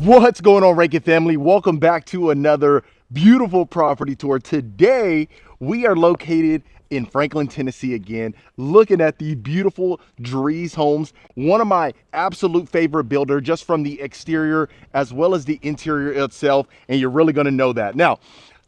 What's going on, Rankin family? Welcome back to another beautiful property tour. Today, we are located in Franklin, Tennessee again, looking at the beautiful Drees Homes, one of my absolute favorite builder, just from the exterior as well as the interior itself, and you're really gonna know that. Now,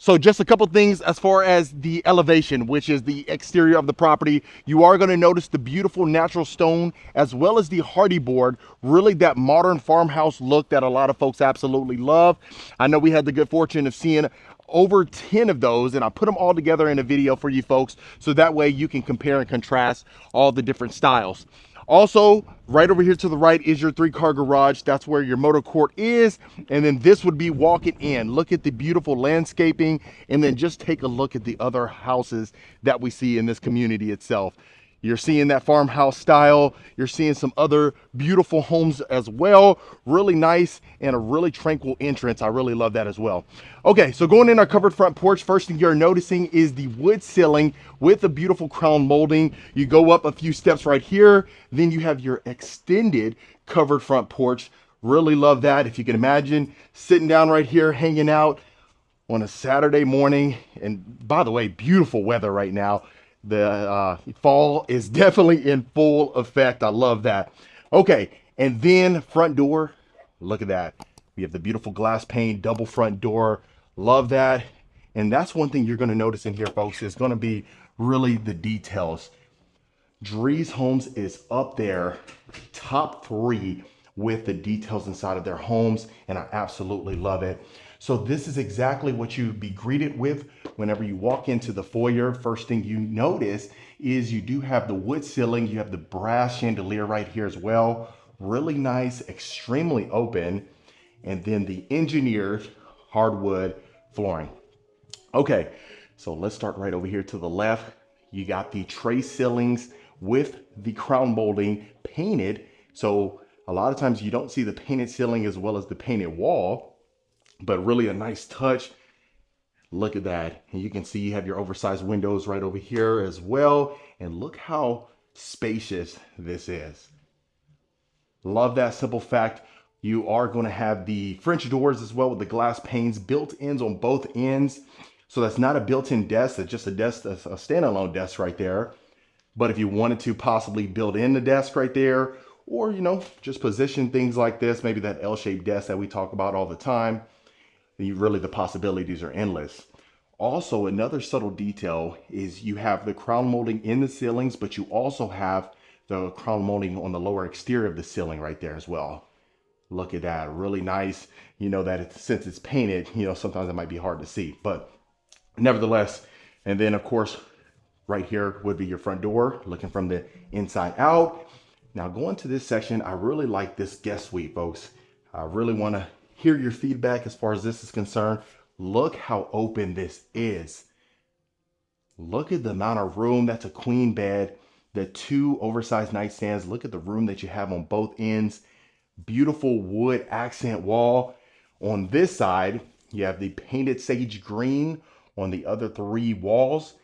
so just a couple things as far as the elevation, which is the exterior of the property. You are going to notice the beautiful natural stone as well as the hardy board, really that modern farmhouse look that a lot of folks absolutely love. I know we had the good fortune of seeing over 10 of those, and I put them all together in a video for you folks so that way you can compare and contrast all the different styles. Also, right over here to the right is your 3-car garage. That's where your motor court is. And then this would be walking in. Look at the beautiful landscaping, and then just take a look at the other houses that we see in this community itself. You're seeing that farmhouse style. You're seeing some other beautiful homes as well. Really nice and a really tranquil entrance. I really love that as well. Okay, so going in our covered front porch, first thing you're noticing is the wood ceiling with the beautiful crown molding. You go up a few steps right here. Then you have your extended covered front porch. Really love that. If you can imagine sitting down right here, hanging out on a Saturday morning. And by the way, beautiful weather right now. The fall is definitely in full effect. I love that. Okay, and then front door, look at that. We have the beautiful glass pane, double front door. Love that. And that's one thing you're going to notice in here, folks, is going to be really the details. Drees Homes is up there, top 3 with the details inside of their homes, and I absolutely love it. So this is exactly what you'd be greeted with whenever you walk into the foyer. First thing you notice is you do have the wood ceiling. You have the brass chandelier right here as well. Really nice, extremely open. And then the engineered hardwood flooring. Okay, so let's start right over here to the left. You got the tray ceilings with the crown molding painted. So a lot of times you don't see the painted ceiling as well as the painted wall, but really a nice touch. Look at that. And you can see you have your oversized windows right over here as well. And look how spacious this is. Love that simple fact. You are going to have the French doors as well with the glass panes, built-ins on both ends. So that's not a built-in desk, that's just a desk, that's a standalone desk right there. But if you wanted to possibly build in the desk right there, or, you know, just position things like this, maybe that L-shaped desk that we talk about all the time, really the possibilities are endless. Also, another subtle detail is you have the crown molding in the ceilings, but you also have the crown molding on the lower exterior of the ceiling right there as well. Look at that, really nice. You know that since it's painted, you know, sometimes it might be hard to see, but nevertheless. And then of course, right here would be your front door, looking from the inside out. Now going to this section, I really like this guest suite, folks. I really want to hear your feedback as far as this is concerned. Look how open this is. Look at the amount of room. That's a queen bed, the 2 oversized nightstands. Look at the room that you have on both ends. Beautiful wood accent wall. On this side, you have the painted sage green on the other 3 walls.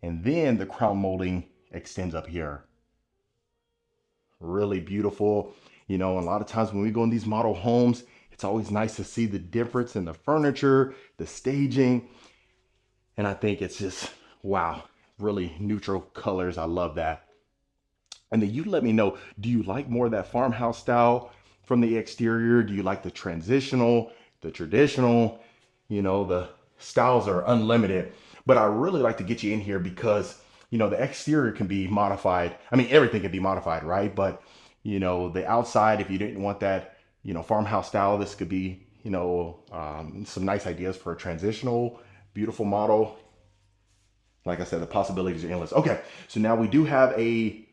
And then the crown molding extends up here. Really beautiful. You know, a lot of times when we go in these model homes, it's always nice to see the difference in the furniture, the staging. And I think it's just, wow, really neutral colors. I love that. And then you let me know, do you like more of that farmhouse style from the exterior? Do you like the transitional, the traditional? You know, the styles are unlimited. But I really like to get you in here because, you know, the exterior can be modified. I mean, everything can be modified, right? But, you know, the outside, if you didn't want that, you know, farmhouse style, this could be, you know, some nice ideas for a transitional, beautiful model. Like I said, the possibilities are endless. Okay, so now we do have a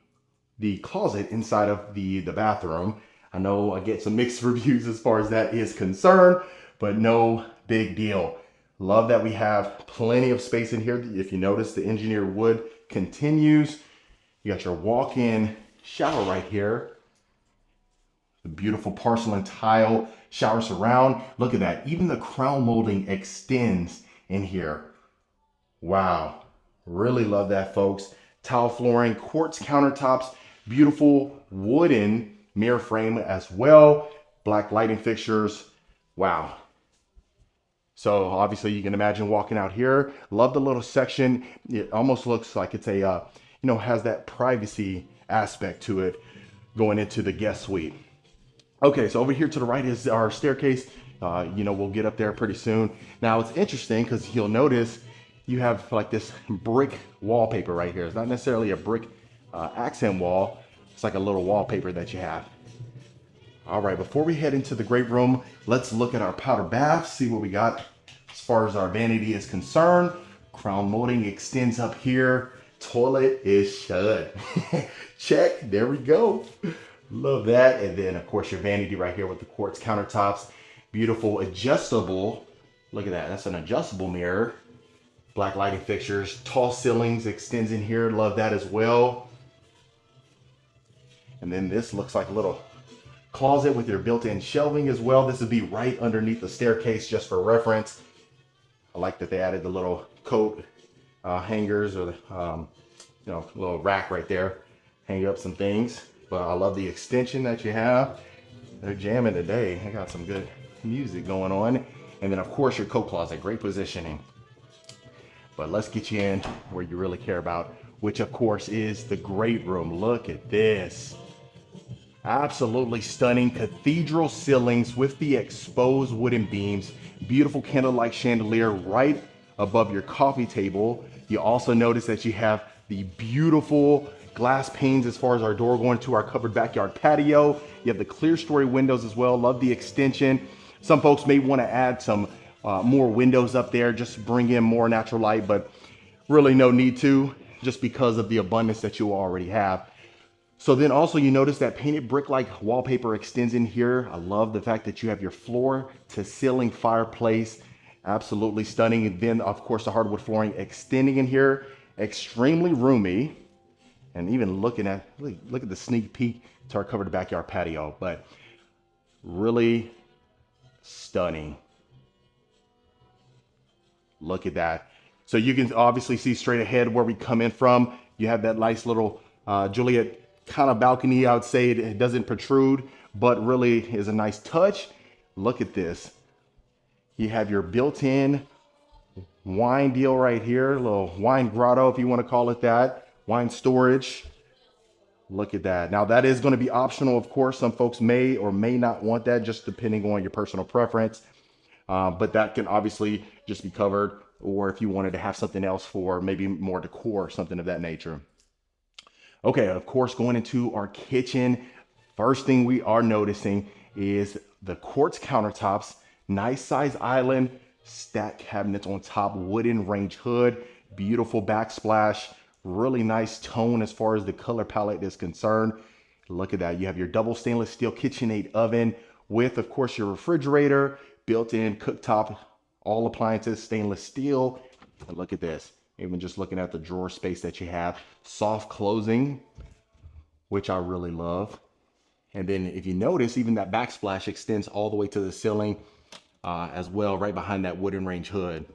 the closet inside of the bathroom. I know I get some mixed reviews as far as that is concerned, but no big deal. Love that we have plenty of space in here. If you notice, the engineered wood continues. You got your walk-in shower right here. The beautiful porcelain tile shower surround. Look at that. Even the crown molding extends in here. Wow. Really love that, folks. Tile flooring, quartz countertops, beautiful wooden mirror frame as well. Black lighting fixtures. Wow. So obviously you can imagine walking out here. Love the little section. It almost looks like it's a, has that privacy aspect to it going into the guest suite. Okay, so over here to the right is our staircase. We'll get up there pretty soon. Now it's interesting because you'll notice you have like this brick wallpaper right here. It's not necessarily a brick accent wall. It's like a little wallpaper that you have. All right, before we head into the great room, let's look at our powder bath, see what we got as far as our vanity is concerned. Crown molding extends up here. Toilet is shut. Check, there we go. Love that. And then of course your vanity right here with the quartz countertops. Beautiful adjustable. Look at that, that's an adjustable mirror. Black lighting fixtures, tall ceilings extends in here. Love that as well. And then this looks like a little closet with your built-in shelving as well. This would be right underneath the staircase just for reference. I like that they added the little coat hangers or the little rack right there. Hang up some things. But I love the extension that you have. They're jamming today. I got some good music going on. And then of course your coat closet, great positioning. But let's get you in where you really care about, which of course is the great room. Look at this. Absolutely stunning cathedral ceilings with the exposed wooden beams. Beautiful candlelight chandelier right above your coffee table. You also notice that you have the beautiful glass panes as far as our door going to our covered backyard patio. You have the clear story windows as well. Love the extension. Some folks may want to add some more windows up there just to bring in more natural light, but really no need to, just because of the abundance that you already have. So then also you notice that painted brick-like wallpaper extends in here. I love the fact that you have your floor to ceiling fireplace. Absolutely stunning. And then of course the hardwood flooring extending in here. Extremely roomy. And even looking at, look at the sneak peek to our covered backyard patio, but really stunning. Look at that. So you can obviously see straight ahead where we come in from. You have that nice little Juliet kind of balcony. I would say it doesn't protrude, but really is a nice touch. Look at this. You have your built-in wine deal right here, a little wine grotto if you want to call it that. Wine storage. Look at that. Now that is going to be optional, of course. Some folks may or may not want that, just depending on your personal preference. But that can obviously just be covered, or if you wanted to have something else for maybe more decor, something of that nature. Okay, of course, going into our kitchen, first thing we are noticing is the quartz countertops, nice size island, stacked cabinets on top, wooden range hood, beautiful backsplash, really nice tone as far as the color palette is concerned. Look at that. You have your double stainless steel KitchenAid oven with, of course, your refrigerator, built-in cooktop, all appliances, stainless steel. And look at this. Even just looking at the drawer space that you have, soft closing, which I really love. And then if you notice, even that backsplash extends all the way to the ceiling as well, right behind that wooden range hood.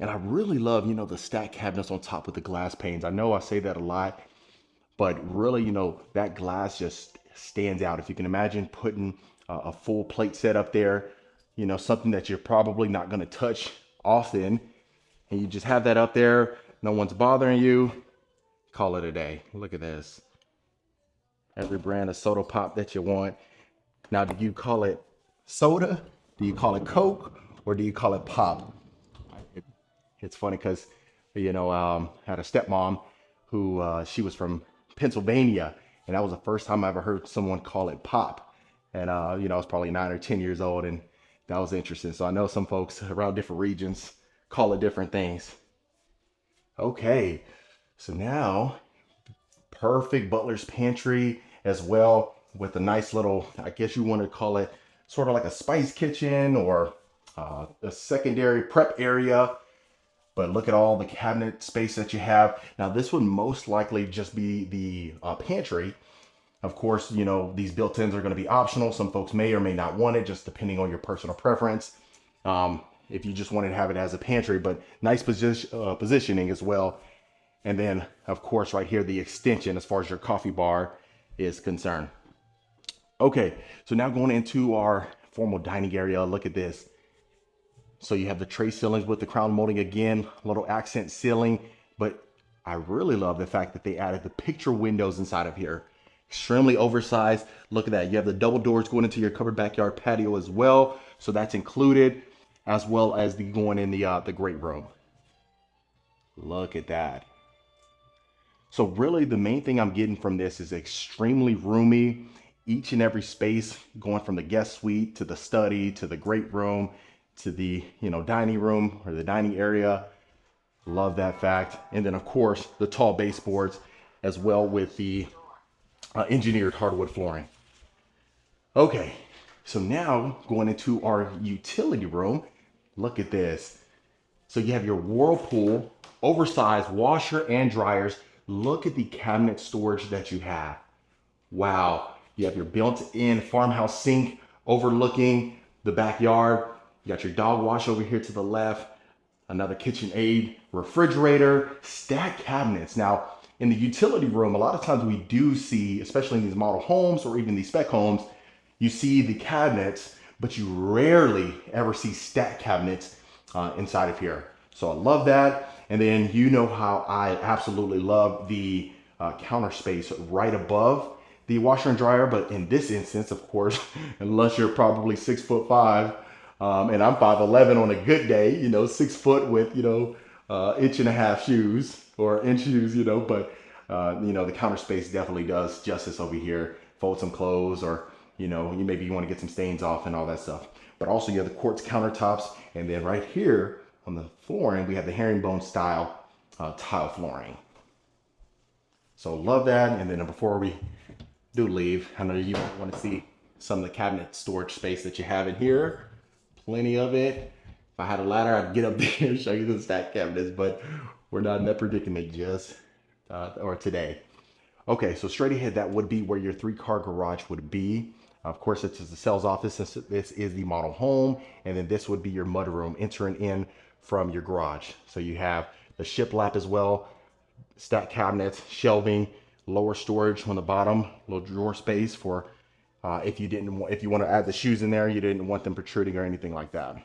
And I really love, the stacked cabinets on top with the glass panes. I know I say that a lot, but really, that glass just stands out. If you can imagine putting a full plate set up there, something that you're probably not going to touch often, and you just have that up there, no one's bothering you, call it a day. Look at this. Every brand of soda pop that you want. Now, do you call it soda? Do you call it Coke? Or do you call it pop? It's funny because, had a stepmom who, she was from Pennsylvania, and that was the first time I ever heard someone call it pop. And, I was probably 9 or 10 years old, and that was interesting. So I know some folks around different regions call it different things. Okay, so now, perfect butler's pantry as well, with a nice little, I guess you want to call it sort of like a spice kitchen or a secondary prep area. But look at all the cabinet space that you have. Now this would most likely just be the pantry. Of course, you know, these built-ins are going to be optional. Some folks may or may not want it, just depending on your personal preference. If you just wanted to have it as a pantry, but nice positioning as well. And then, of course, right here, the extension as far as your coffee bar is concerned. Okay, so now going into our formal dining area, look at this. So you have the tray ceilings with the crown molding again, a little accent ceiling, but I really love the fact that they added the picture windows inside of here. Extremely oversized. Look at that. You have the double doors going into your covered backyard patio as well. So that's included, as well as the going in the great room. Look at that. So really the main thing I'm getting from this is extremely roomy. Each and every space going from the guest suite to the study to the great room to the, you know, dining room or the dining area. Love that fact. And then of course the tall baseboards as well with the engineered hardwood flooring. Okay, so now going into our utility room, look at this. So you have your Whirlpool, oversized washer and dryers. Look at the cabinet storage that you have. Wow, you have your built-in farmhouse sink overlooking the backyard. You got your dog wash over here to the left, another KitchenAid refrigerator, stacked cabinets. Now, in the utility room, a lot of times we do see, especially in these model homes or even these spec homes, you see the cabinets, but you rarely ever see stacked cabinets inside of here. So I love that. And then you know how I absolutely love the counter space right above the washer and dryer. But in this instance, of course, unless you're probably 6'5", and I'm 5'11" on a good day, you know, 6 foot with, you know, inch and a half shoes or inch shoes, you know, but, you know, the counter space definitely does justice over here. Fold some clothes or, you know, you maybe want to get some stains off and all that stuff. But also you have the quartz countertops. And then right here on the flooring, we have the herringbone style tile flooring. So love that. And then before we do leave, I know you want to see some of the cabinet storage space that you have in here. Plenty of it. If I had a ladder, I'd get up there and show you the stacked cabinets, but we're not in that predicament just or today. Okay, so straight ahead, that would be where your 3-car garage would be. Of course, this is the sales office. This is the model home, and then this would be your mudroom entering in from your garage. So you have the shiplap as well, stacked cabinets, shelving, lower storage on the bottom, little drawer space for if you want to add the shoes in there, you didn't want them protruding or anything like that.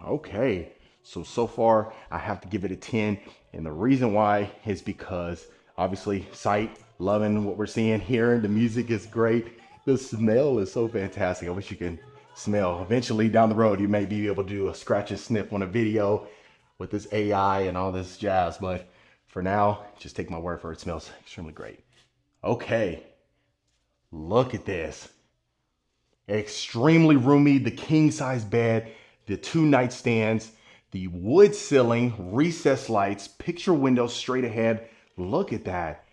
Okay, so far I have to give it a 10, and the reason why is because obviously sight, loving what we're seeing here. The music is great. The smell is so fantastic. I wish you can smell. Eventually down the road, you may be able to do a scratch and sniff on a video with this AI and all this jazz, but for now, just take my word for it. It smells extremely great. Okay, look at this. Extremely roomy, the king size bed, the 2 nightstands, the wood ceiling, recessed lights, picture windows straight ahead. Look at that.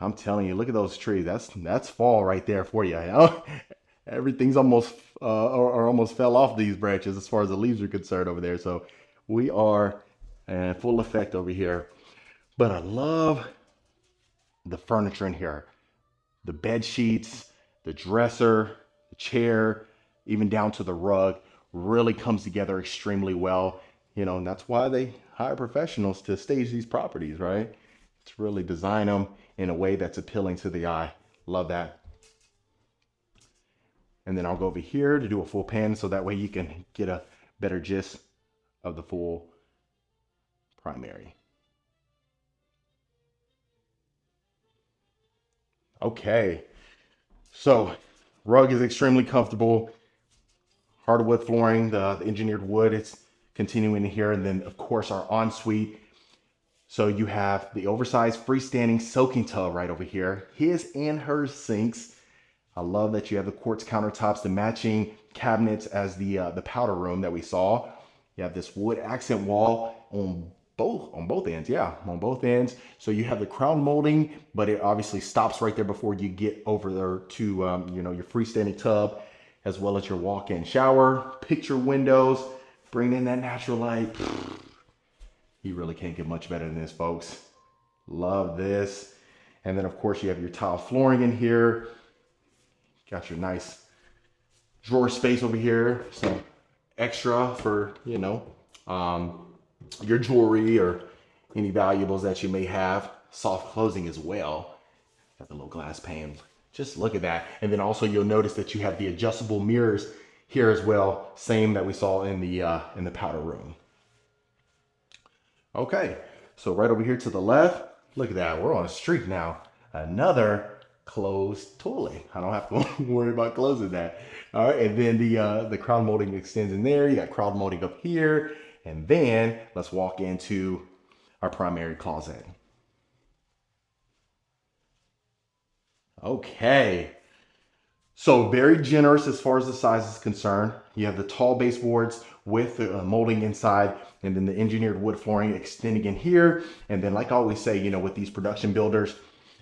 I'm telling you, look at those trees. That's fall right there for you. You know? Everything's almost or almost fell off these branches as far as the leaves are concerned over there. So we are in full effect over here. But I love the furniture in here. The bed sheets, the dresser, the chair, even down to the rug really comes together extremely well. You know, and that's why they hire professionals to stage these properties, right? To really design them in a way that's appealing to the eye. Love that. And then I'll go over here to do a full pan so that way you can get a better gist of the full primary. Okay, so rug is extremely comfortable. Hardwood flooring, the engineered wood, it's continuing here. And then of course our ensuite. So you have the oversized freestanding soaking tub right over here. His and her sinks. I love that you have the quartz countertops, the matching cabinets as the powder room that we saw. You have this wood accent wall on Both on both ends, yeah, on both ends. So you have the crown molding, but it obviously stops right there before you get over there to your freestanding tub, as well as your walk-in shower, picture windows, bring in that natural light. You really can't get much better than this, folks. Love this. And then of course you have your tile flooring in here. Got your nice drawer space over here. Some extra for, your jewelry or any valuables that you may have. Soft closing as well. Got the little glass pane. Just look at that. And then also you'll notice that you have the adjustable mirrors here as well. Same that we saw in the powder room. Okay, so right over here to the left, look at that. We're on a streak now. Another closed toilet. I don't have to worry about closing that. All right, and then the crown molding extends in there. You got crown molding up here. And then let's walk into our primary closet. Okay, so very generous as far as the size is concerned. You have the tall baseboards with the molding inside, and then the engineered wood flooring extending in here. And then like I always say, with these production builders,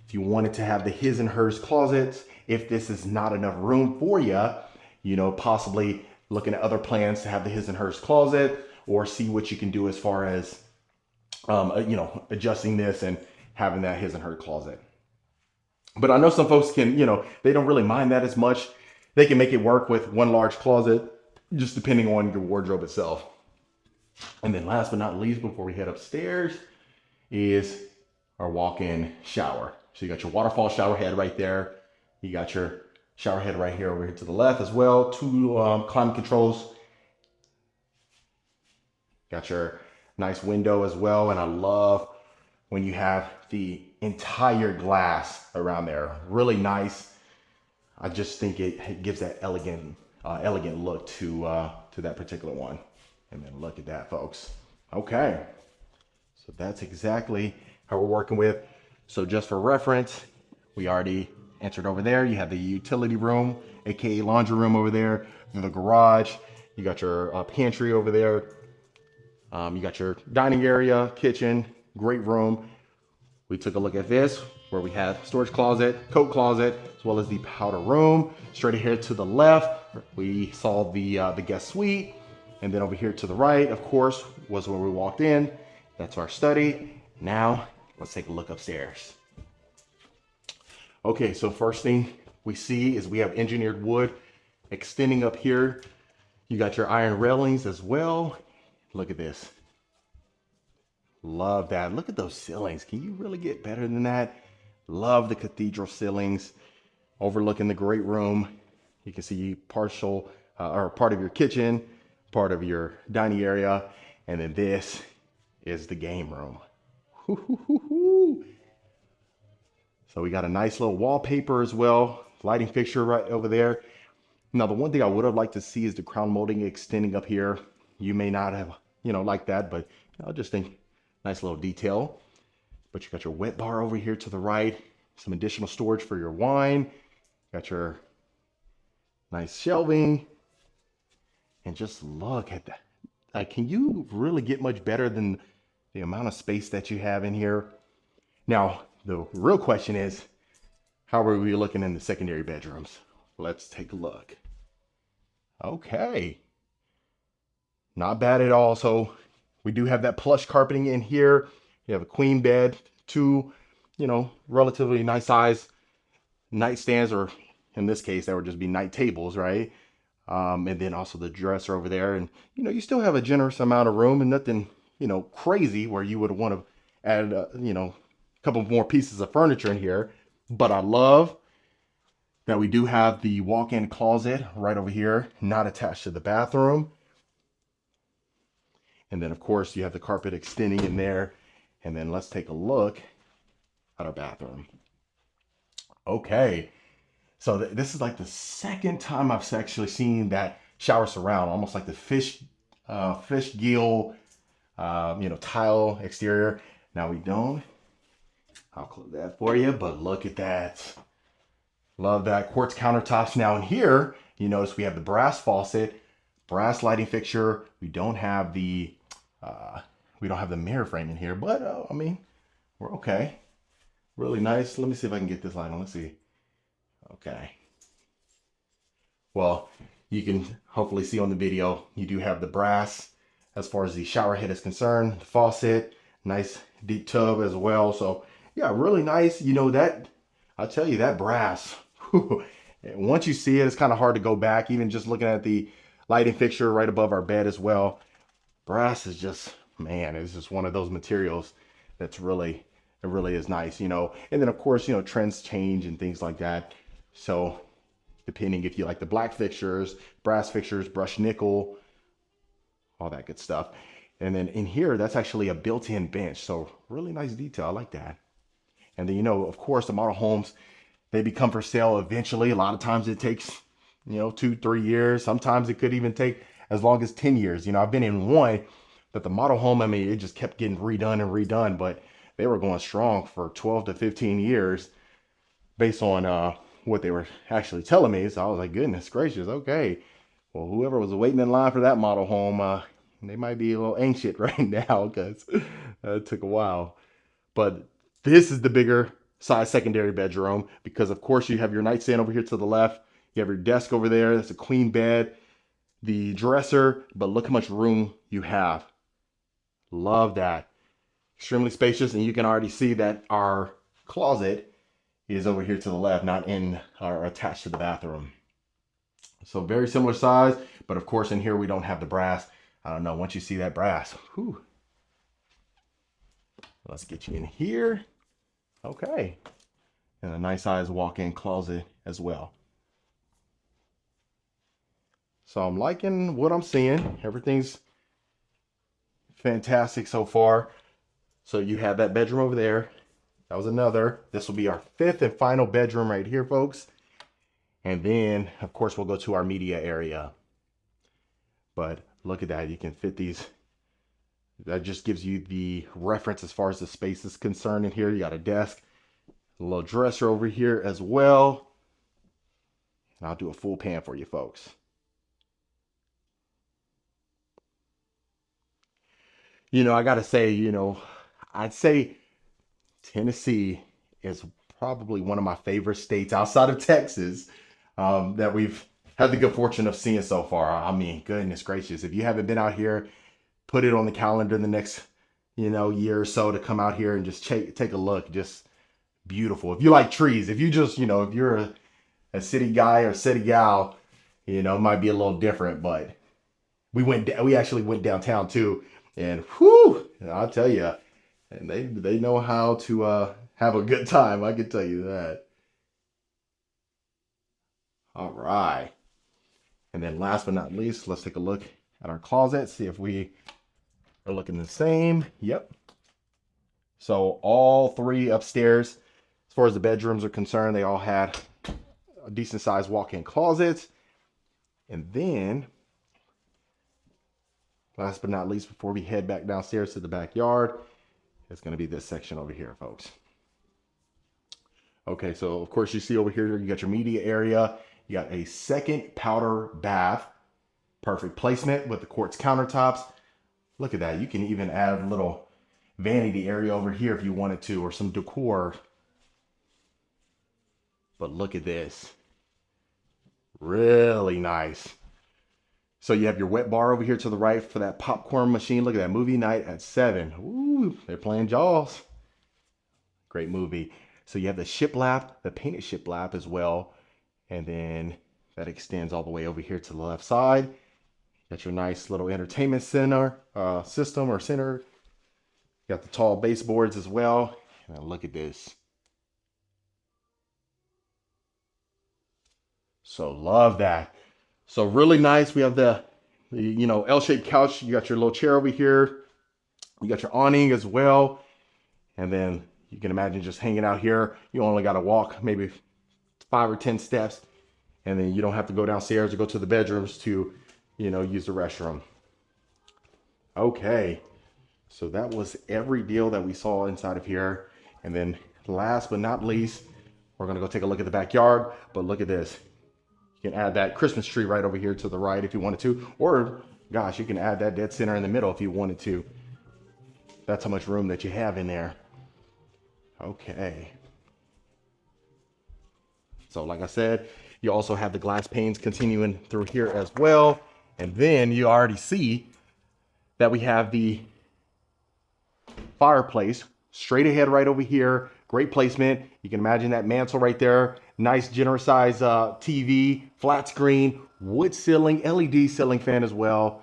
if you wanted to have the his and hers closets, if this is not enough room for you, possibly looking at other plans to have the his and hers closet, or see what you can do as far as, adjusting this and having that his and her closet. But I know some folks can, they don't really mind that as much. They can make it work with one large closet, just depending on your wardrobe itself. And then last but not least, before we head upstairs, is our walk-in shower. So you got your waterfall shower head right there. You got your shower head right here over here to the left as well. Two climate controls. Got your nice window as well. And I love when you have the entire glass around there. Really nice. I just think it gives that elegant look to that particular one. And then look at that, folks. Okay, so that's exactly how we're working with. So just for reference, we already answered over there. You have the utility room, aka laundry room over there, the garage. You got your pantry over there. You got your dining area, kitchen, great room. We took a look at this where we have storage closet, coat closet, as well as the powder room. Straight ahead to the left, we saw the guest suite. And then over here to the right, of course, was where we walked in. That's our study. Now, let's take a look upstairs. Okay, so first thing we see is we have engineered wood extending up here. You got your iron railings as well. Look at this. Love that. Look at those ceilings. Can you really get better than that? Love the cathedral ceilings overlooking the great room. You can see partial or part of your kitchen, part of your dining area, and then this is the game room. So we got a nice little wallpaper as well, lighting fixture right over there. Now, the one thing I would have liked to see is the crown molding extending up here. You may not have, like that, but I just think nice little detail. But you got your wet bar over here to the right, some additional storage for your wine. Got your nice shelving. And just look at that. Can you really get much better than the amount of space that you have in here? Now, the real question is, how are we looking in the secondary bedrooms? Let's take a look. Okay. Not bad at all. So we do have that plush carpeting in here. You have a queen bed, two, relatively nice size nightstands, or in this case, that would just be night tables, right? And then also the dresser over there. And, you still have a generous amount of room and nothing, crazy where you would want to add, a couple more pieces of furniture in here. But I love that we do have the walk-in closet right over here, not attached to the bathroom. And then, of course, you have the carpet extending in there. And then let's take a look at our bathroom. Okay. So this is like the second time I've actually seen that shower surround, almost like the fish gill, tile exterior. Now we don't. I'll close that for you, but look at that. Love that. Quartz countertops. Now in here, you notice we have the brass faucet, brass lighting fixture. We don't have the We don't have the mirror frame in here, but I mean, we're okay. Really nice. Let me see if I can get this light on. Let's see. Okay. Well, you can hopefully see on the video, you do have the brass as far as the shower head is concerned, the faucet, nice deep tub as well. So yeah, really nice. You know that, I'll tell you that brass, once you see it, it's kind of hard to go back. Even just looking at the lighting fixture right above our bed as well. Brass is just, man, it's just one of those materials that's really, it really is nice, you know. And then of course, you know, trends change and things like that. So depending if you like the black fixtures, brass fixtures, brushed nickel, all that good stuff. And then in here, that's actually a built-in bench. So really nice detail. I like that. And then, you know, of course, the model homes, they become for sale eventually. A lot of times it takes, you know, 2-3 years. Sometimes it could even take as long as 10 years. You know, I've been in one that the model home, I mean, it just kept getting redone and redone, but they were going strong for 12 to 15 years based on what they were actually telling me. So I was like, goodness gracious, okay. Well, whoever was waiting in line for that model home, they might be a little anxious right now because it took a while. But this is the bigger size secondary bedroom because, of course, you have your nightstand over here to the left. You have your desk over there. That's a queen bed. The dresser, but look how much room you have. Love that. Extremely spacious, and you can already see that our closet is over here to the left, not in or attached to the bathroom. So very similar size, but of course in here we don't have the brass. I don't know, once you see that brass, whew. Let's get you in here. Okay. And a nice size walk-in closet as well. So I'm liking what I'm seeing. Everything's fantastic so far. So you have that bedroom over there. That was another. This will be our 5th and final bedroom right here, folks. And then, of course, we'll go to our media area. But look at that. You can fit these. That just gives you the reference as far as the space is concerned in here. You got a desk, a little dresser over here as well. And I'll do a full pan for you folks. You know, I got to say, you know, I'd say Tennessee is probably one of my favorite states outside of Texas that we've had the good fortune of seeing so far. I mean, goodness gracious, if you haven't been out here, put it on the calendar in the next, you know, year or so to come out here and just take a look. Just beautiful. If you like trees, if you just, you know, if you're a city guy or city gal, you know, it might be a little different, but we actually went downtown too, and whew, I'll tell you, and they know how to have a good time. I can tell you that. All right. And then last but not least, let's take a look at our closet, see if we are looking the same. Yep. So all 3 upstairs, as far as the bedrooms are concerned, they all had a decent sized walk-in closets. And then, last but not least, before we head back downstairs to the backyard, it's going to be this section over here, folks. Okay, so of course you see over here, you got your media area. You got a second powder bath. Perfect placement with the quartz countertops. Look at that. You can even add a little vanity area over here if you wanted to, or some decor. But look at this. Really nice. So you have your wet bar over here to the right for that popcorn machine. Look at that, movie night at 7. Ooh, they're playing Jaws. Great movie. So you have the shiplap, the painted shiplap as well. And then that extends all the way over here to the left side. Got your nice little entertainment center, system or center. Got the tall baseboards as well. And look at this. So love that. So really nice. We have the you know, L-shaped couch. You got your little chair over here. You got your awning as well. And then you can imagine just hanging out here. You only got to walk maybe 5 or 10 steps. And then you don't have to go downstairs or go to the bedrooms to, you know, use the restroom. Okay. So that was every deal that we saw inside of here. And then last but not least, we're going to go take a look at the backyard. But look at this. You can add that Christmas tree right over here to the right if you wanted to. Or, gosh, you can add that dead center in the middle if you wanted to. That's how much room that you have in there. Okay. So like I said, you also have the glass panes continuing through here as well. And then you already see that we have the fireplace straight ahead right over here. Great placement. You can imagine that mantle right there. Nice generous size TV, flat screen, wood ceiling, LED ceiling fan as well.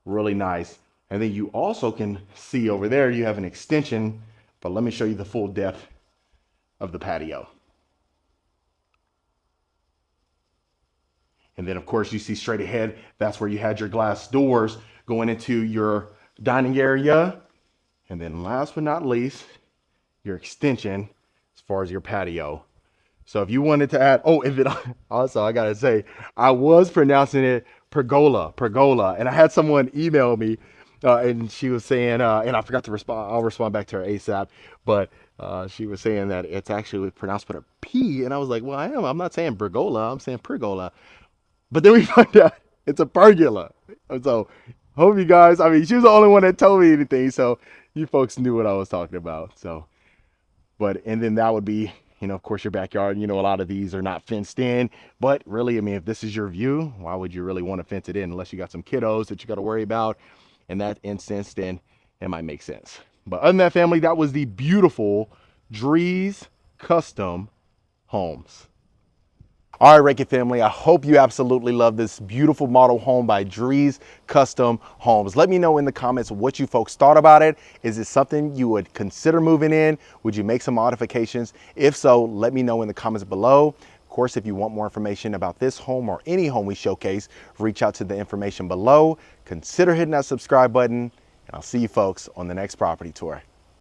Really nice. And then you also can see over there, you have an extension, but let me show you the full depth of the patio. And then of course you see straight ahead, that's where you had your glass doors going into your dining area. And then last but not least, your extension as far as your patio. So if you wanted to add, oh, and then also I gotta say, I was pronouncing it pergola. And I had someone email me and she was saying, and I forgot to respond, I'll respond back to her ASAP, but she was saying that it's actually pronounced with a P. And I was like, well, I'm not saying pergola, I'm saying pergola. But then we find out it's a pergola. So hope you guys, I mean, she was the only one that told me anything. So you folks knew what I was talking about. So, but, and then that would be, you know, of course, your backyard. You know, a lot of these are not fenced in, but really, I mean, if this is your view, why would you really want to fence it in unless you got some kiddos that you got to worry about? In that instance, then it might make sense. But other than that, family, that was the beautiful Drees Custom Homes. All right, Rankin family, I hope you absolutely love this beautiful model home by Drees Custom Homes. Let me know in the comments what you folks thought about it. Is it something you would consider moving in? Would you make some modifications? If so, let me know in the comments below. Of course, if you want more information about this home or any home we showcase, reach out to the information below. Consider hitting that subscribe button, and I'll see you folks on the next property tour.